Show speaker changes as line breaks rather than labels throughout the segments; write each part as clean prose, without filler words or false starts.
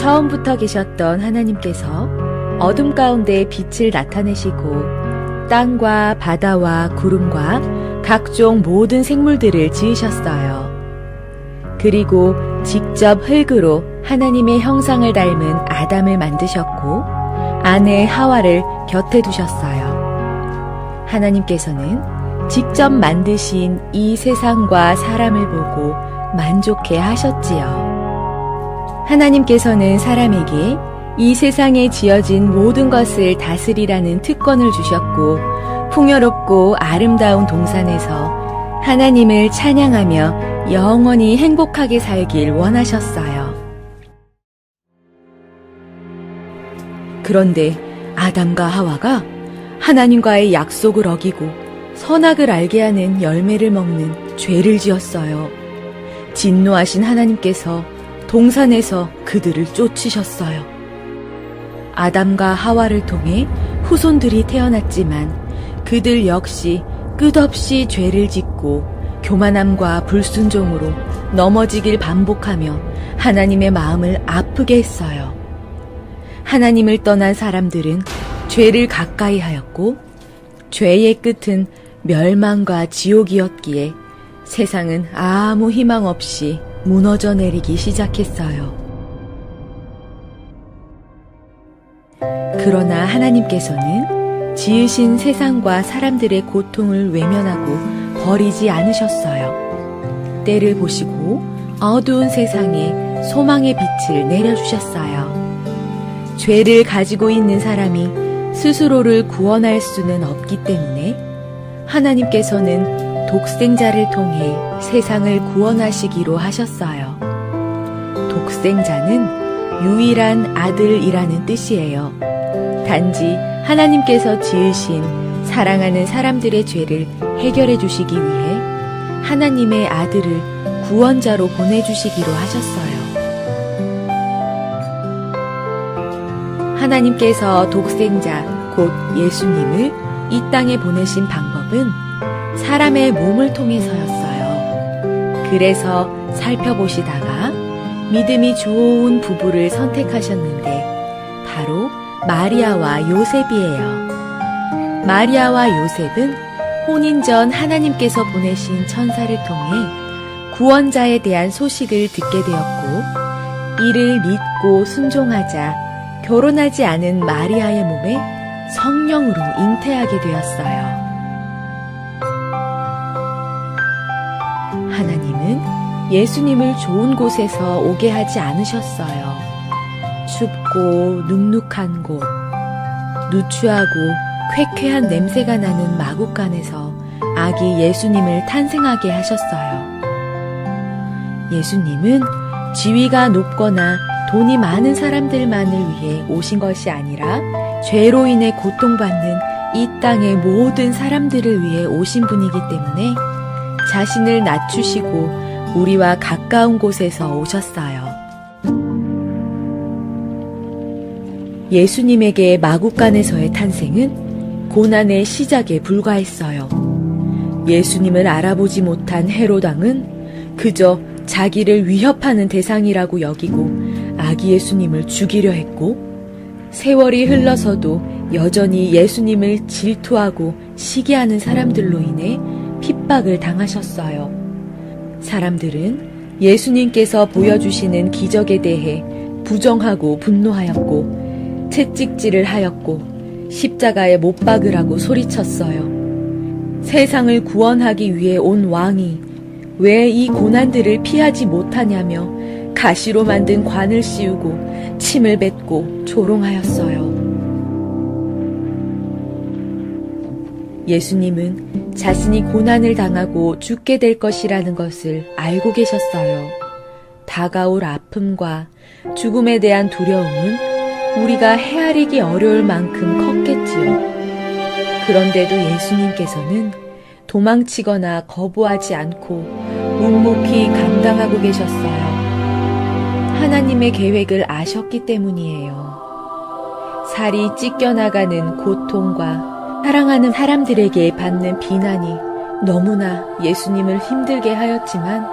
처음부터 계셨던 하나님께서 어둠 가운데 빛을 나타내시고 땅과 바다와 구름과 각종 모든 생물들을 지으셨어요. 그리고 직접 흙으로 하나님의 형상을 닮은 아담을 만드셨고 아내 하와를 곁에 두셨어요. 하나님께서는 직접 만드신 이 세상과 사람을 보고 만족해 하셨지요. 하나님께서는 사람에게 이 세상에 지어진 모든 것을 다스리라는 특권을 주셨고 풍요롭고 아름다운 동산에서 하나님을 찬양하며 영원히 행복하게 살길 원하셨어요. 그런데 아담과 하와가 하나님과의 약속을 어기고 선악을 알게 하는 열매를 먹는 죄를 지었어요. 진노하신 하나님께서 동산에서 그들을 쫓으셨어요. 아담과 하와를 통해 후손들이 태어났지만 그들 역시 끝없이 죄를 짓고 교만함과 불순종으로 넘어지길 반복하며 하나님의 마음을 아프게 했어요. 하나님을 떠난 사람들은 죄를 가까이 하였고 죄의 끝은 멸망과 지옥이었기에 세상은 아무 희망 없이 무너져 내리기 시작했어요. 그러나 하나님께서는 지으신 세상과 사람들의 고통을 외면하고 버리지 않으셨어요. 때를 보시고 어두운 세상에 소망의 빛을 내려주셨어요. 죄를 가지고 있는 사람이 스스로를 구원할 수는 없기 때문에 하나님께서는 독생자를 통해 세상을 구원하시기로 하셨어요. 독생자는 유일한 아들이라는 뜻이에요. 단지 하나님께서 지으신 사랑하는 사람들의 죄를 해결해 주시기 위해 하나님의 아들을 구원자로 보내주시기로 하셨어요. 하나님께서 독생자 곧 예수님을 이 땅에 보내신 방법은 사람의 몸을 통해서였어요. 그래서 살펴보시다가 믿음이 좋은 부부를 선택하셨는데 바로 마리아와 요셉이에요. 마리아와 요셉은 혼인 전 하나님께서 보내신 천사를 통해 구원자에 대한 소식을 듣게 되었고 이를 믿고 순종하자 결혼하지 않은 마리아의 몸에 성령으로 잉태하게 되었어요. 하나님은 예수님을 좋은 곳에서 오게 하지 않으셨어요. 춥고 눅눅한 곳, 누추하고 쾌쾌한 냄새가 나는 마구간에서 아기 예수님을 탄생하게 하셨어요. 예수님은 지위가 높거나 돈이 많은 사람들만을 위해 오신 것이 아니라 죄로 인해 고통받는 이 땅의 모든 사람들을 위해 오신 분이기 때문에 자신을 낮추시고 우리와 가까운 곳에서 오셨어요. 예수님에게 마구간에서의 탄생은 고난의 시작에 불과했어요. 예수님을 알아보지 못한 헤롯 왕은 그저 자기를 위협하는 대상이라고 여기고 아기 예수님을 죽이려 했고 세월이 흘러서도 여전히 예수님을 질투하고 시기하는 사람들로 인해 핍박을 당하셨어요. 사람들은 예수님께서 보여주시는 기적에 대해 부정하고 분노하였고 채찍질을 하였고 십자가에 못 박으라고 소리쳤어요. 세상을 구원하기 위해 온 왕이 왜 이 고난들을 피하지 못하냐며 가시로 만든 관을 씌우고 침을 뱉고 조롱하였어요. 예수님은 자신이 고난을 당하고 죽게 될 것이라는 것을 알고 계셨어요. 다가올 아픔과 죽음에 대한 두려움은 우리가 헤아리기 어려울 만큼 컸겠지요. 그런데도 예수님께서는 도망치거나 거부하지 않고 묵묵히 감당하고 계셨어요. 하나님의 계획을 아셨기 때문이에요. 살이 찢겨나가는 고통과 사랑하는 사람들에게 받는 비난이 너무나 예수님을 힘들게 하였지만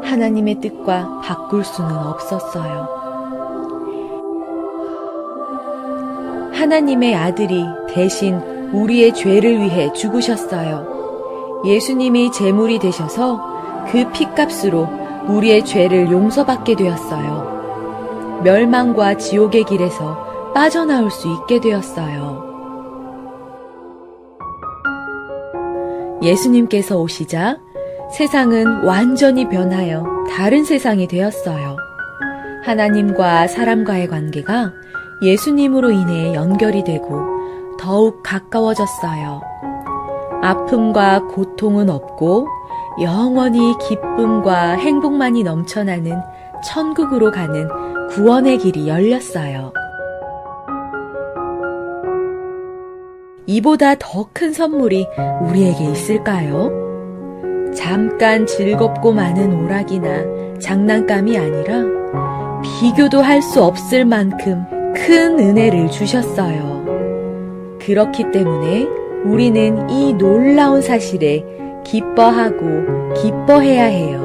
하나님의 뜻과 바꿀 수는 없었어요. 하나님의 아들이 대신 우리의 죄를 위해 죽으셨어요. 예수님이 제물이 되셔서 그 피값으로 우리의 죄를 용서받게 되었어요. 멸망과 지옥의 길에서 빠져나올 수 있게 되었어요. 예수님께서 오시자 세상은 완전히 변하여 다른 세상이 되었어요. 하나님과 사람과의 관계가 예수님으로 인해 연결이 되고 더욱 가까워졌어요. 아픔과 고통은 없고 영원히 기쁨과 행복만이 넘쳐나는 천국으로 가는 구원의 길이 열렸어요. 이보다 더 큰 선물이 우리에게 있을까요? 잠깐 즐겁고 많은 오락이나 장난감이 아니라 비교도 할 수 없을 만큼 큰 은혜를 주셨어요. 그렇기 때문에 우리는 이 놀라운 사실에 기뻐하고 기뻐해야 해요.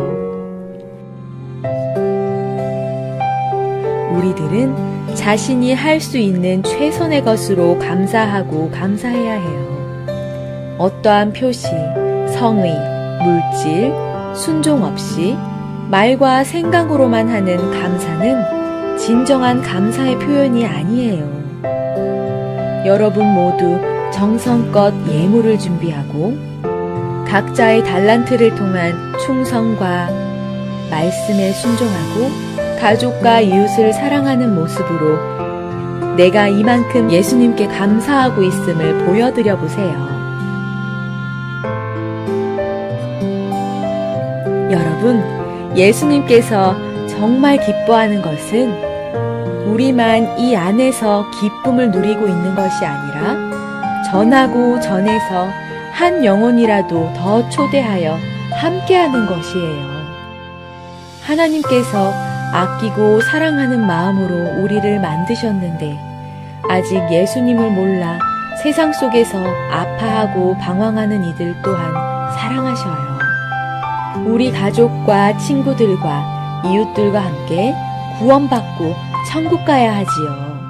우리들은 자신이 할 수 있는 최선의 것으로 감사하고 감사해야 해요. 어떠한 표시, 성의, 물질, 순종 없이 말과 생각으로만 하는 감사는 진정한 감사의 표현이 아니에요. 여러분 모두 정성껏 예물을 준비하고 각자의 달란트를 통한 충성과 말씀에 순종하고 가족과 이웃을 사랑하는 모습으로 내가 이만큼 예수님께 감사하고 있음을 보여드려 보세요. 여러분, 예수님께서 정말 기뻐하는 것은 우리만 이 안에서 기쁨을 누리고 있는 것이 아니라 전하고 전해서 한 영혼이라도 더 초대하여 함께하는 것이에요. 하나님께서 아끼고 사랑하는 마음으로 우리를 만드셨는데 아직 예수님을 몰라 세상 속에서 아파하고 방황하는 이들 또한 사랑하셔요. 우리 가족과 친구들과 이웃들과 함께 구원받고 천국 가야 하지요.